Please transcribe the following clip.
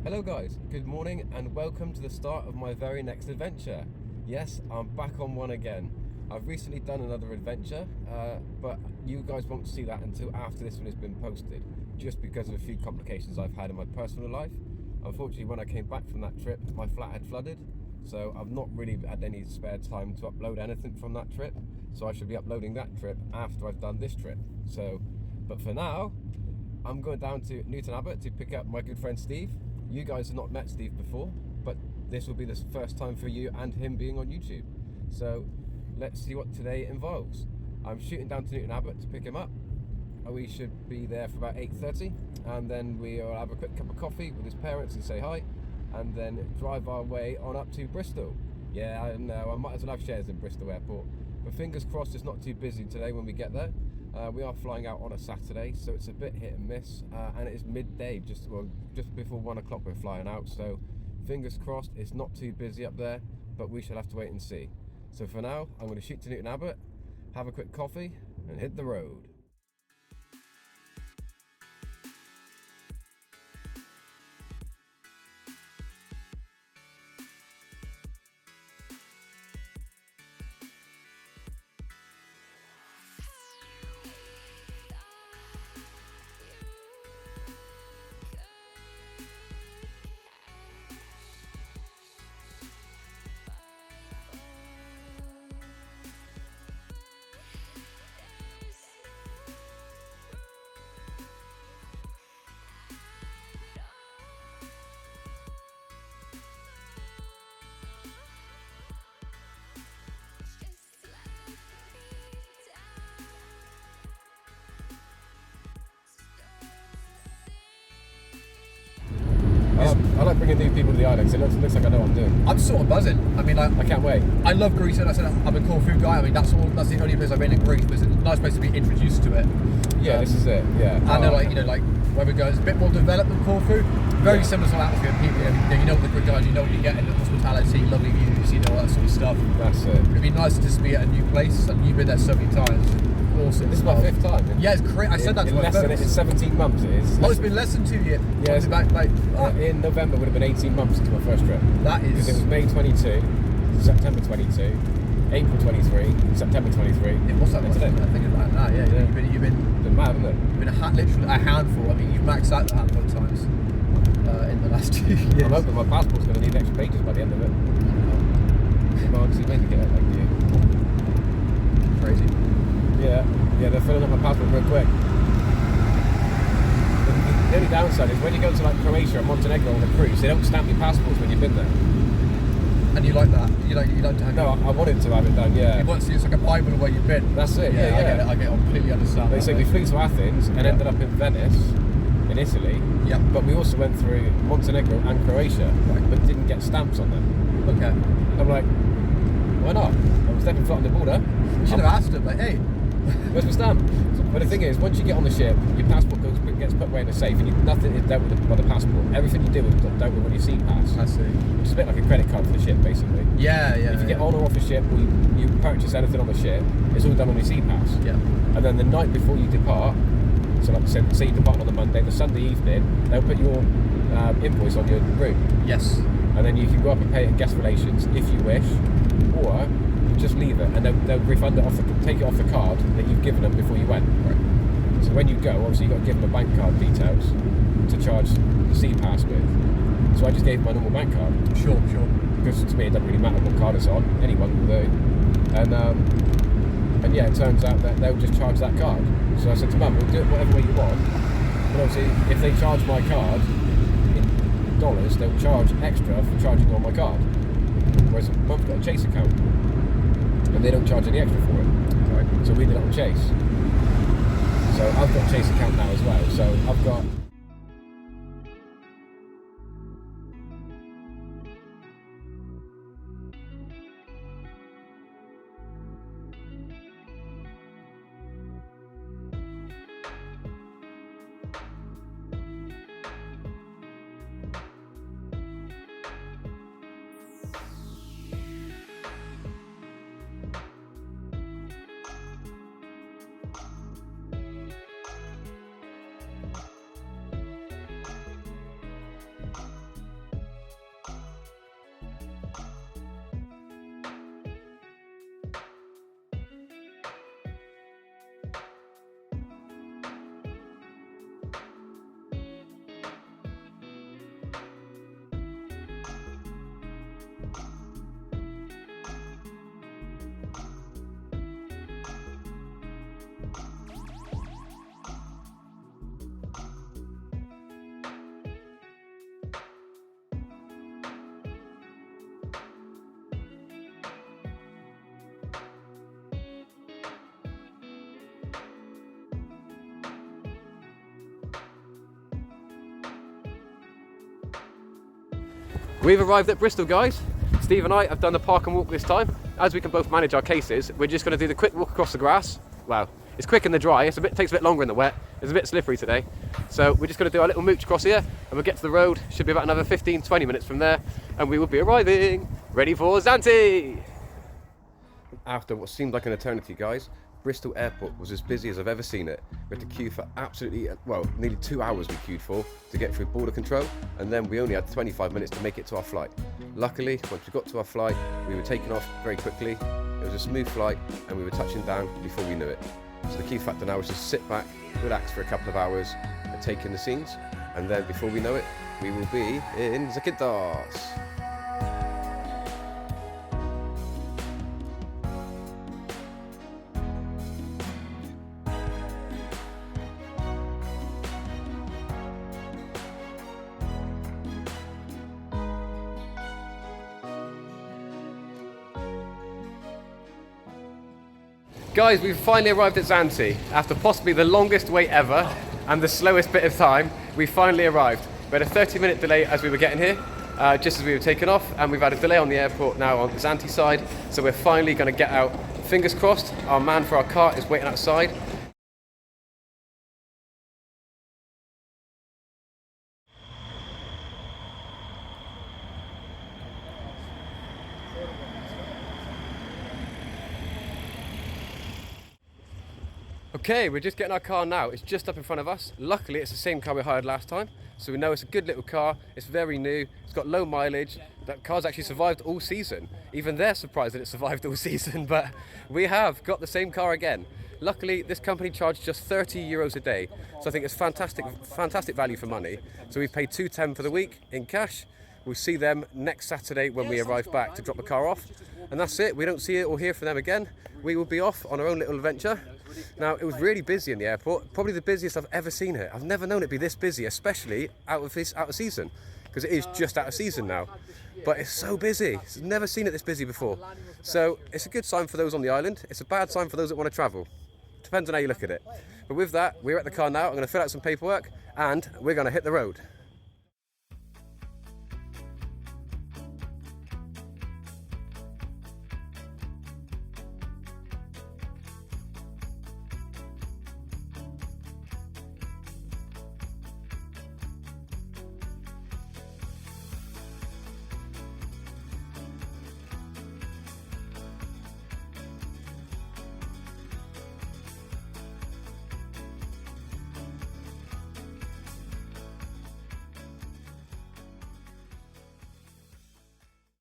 Hello guys, good morning and welcome to the start of my very next adventure. Yes, I'm back on one again. I've recently done another adventure, but you guys won't see that until after this one has been posted, just because of a few complications I've had in my personal life. Unfortunately, when I came back from that trip, my flat had flooded, so I've not really had any spare time to upload anything from that trip, so I should be uploading that trip after I've done this trip. But for now, I'm going down to Newton Abbot to pick up my good friend Steve. You guys have not met Steve before, but this will be the first time for you and him being on YouTube. So let's see what today involves. I'm shooting down to Newton Abbot to pick him up. We should be there for about 8:30, and then we'll have a quick cup of coffee with his parents and say hi, and then drive our way on up to Bristol. Yeah, I know, I might as well have shares in Bristol Airport, but fingers crossed it's not too busy today when we get there. We are flying out on a Saturday, so it's a bit hit and miss, and it is midday, just before 1 o'clock we're flying out, so fingers crossed it's not too busy up there, but we shall have to wait and see. So for now, I'm going to shoot to Newton Abbot, have a quick coffee, and hit the road. I like bringing new people to the islands. It looks like I know what I'm doing. I'm sort of buzzing. I mean, I can't wait. I love Greece, and I said I'm a Corfu guy. I mean, that's the only place I've been in Greece. But it's a nice place to be introduced to it. Yeah, this is it. Yeah. And they're like where we go, it's a bit more developed than Corfu. Very similar sort of atmosphere. People, you know the good guys. You know what you get in the hospitality, lovely views, all that sort of stuff. That's it. It'd be nice to just be at a new place, and you've been there so many times. Awesome. This is my 5th time. Yeah, it's great. I said that to my folks. It's 17 months. It's been less than 2 years. Yeah, it's in November would have been 18 months since my first trip. That is because it was May 22, September 22, April 23, September 23. It was that much. I'm thinking about that. Yeah. You've been mad, isn't it? You've been literally a handful. I mean, you've maxed out the handful of times in the last 2 years. I'm hoping my passport's going to need extra pages by the end of it. I'm obviously meant to get it like you. Crazy. Yeah, they're filling up my passport real quick. The only downside is when you go to like Croatia or Montenegro on a cruise, they don't stamp your passports when you've been there. And you like that? You like to have No, I wanted to have it done, yeah. You want to see it's like a Bible of where you've been. That's it, yeah. I completely understand. They say we flew to Athens and ended up in Venice, in Italy. Yeah. But we also went through Montenegro and Croatia, but didn't get stamps on them. Okay. I'm like, why not? I was stepping foot on the border. You should have asked them, like, hey, where's my stamp? But the thing is, once you get on the ship, your passport gets put away in a safe, and nothing is dealt with by the passport. Everything you do is dealt with when you see pass. I see. Which is a bit like a credit card for the ship, basically. Yeah. If you get on or off a ship, or you purchase anything on the ship, it's all done on your sea pass. Yeah. And then the night before you depart, so like say you depart on the Monday, the Sunday evening, they'll put your invoice on your room. Yes. And then you can go up and pay it at guest relations if you wish, or just leave it and they'll refund it take it off the card that you've given them before you went. Right. So when you go, obviously you've got to give them a bank card details to charge the sea pass with. So I just gave them my normal bank card. Sure. Because to me it doesn't really matter what card it's on, anyone will do. And yeah, it turns out that they'll just charge that card. So I said to Mum, we'll do it whatever way you want. But obviously if they charge my card in dollars, they'll charge extra for charging on my card. Whereas Mum's got a Chase account. And they don't charge any extra for it. Right. So we did it on Chase. So I've got a Chase account now as well. So I've got We've arrived at Bristol, guys. Steve and I have done the park and walk this time. As we can both manage our cases, we're just going to do the quick walk across the grass. Well, it's quick in the dry, takes a bit longer in the wet. It's a bit slippery today. So we're just going to do our little mooch across here and we'll get to the road. Should be about another 15-20 minutes from there and we will be arriving. Ready for Zante! After what seemed like an eternity, guys, Bristol Airport was as busy as I've ever seen it. We had to queue for absolutely, well, nearly 2 hours we queued for to get through border control, and then we only had 25 minutes to make it to our flight. Luckily, once we got to our flight, we were taking off very quickly. It was a smooth flight, and we were touching down before we knew it. So the key factor now is just sit back, relax for a couple of hours, and take in the scenes, and then before we know it, we will be in Zakynthos. Guys, we've finally arrived at Zante. After possibly the longest wait ever and the slowest bit of time, we finally arrived. We had a 30-minute delay as we were getting here, just as we were taking off, and we've had a delay on the airport now on the Zante side, so we're finally going to get out. Fingers crossed, our man for our car is waiting outside. Okay, we're just getting our car now. It's just up in front of us. Luckily, it's the same car we hired last time, so we know it's a good little car. It's very new. It's got low mileage. That car's actually survived all season. Even they're surprised that it survived all season, but we have got the same car again. Luckily, this company charged just 30 euros a day, so I think it's fantastic value for money. So we've paid 210 for the week in cash. We'll see them next Saturday when we arrive back to drop the car off. And that's it. We don't see it or hear from them again. We will be off on our own little adventure. Now, it was really busy in the airport, probably the busiest I've ever seen it. I've never known it be this busy, especially out of season, because it is just out of season now. But it's so busy. I've never seen it this busy before. So it's a good sign for those on the island. It's a bad sign for those that want to travel. Depends on how you look at it. But with that, we're at the car now. I'm going to fill out some paperwork and we're going to hit the road.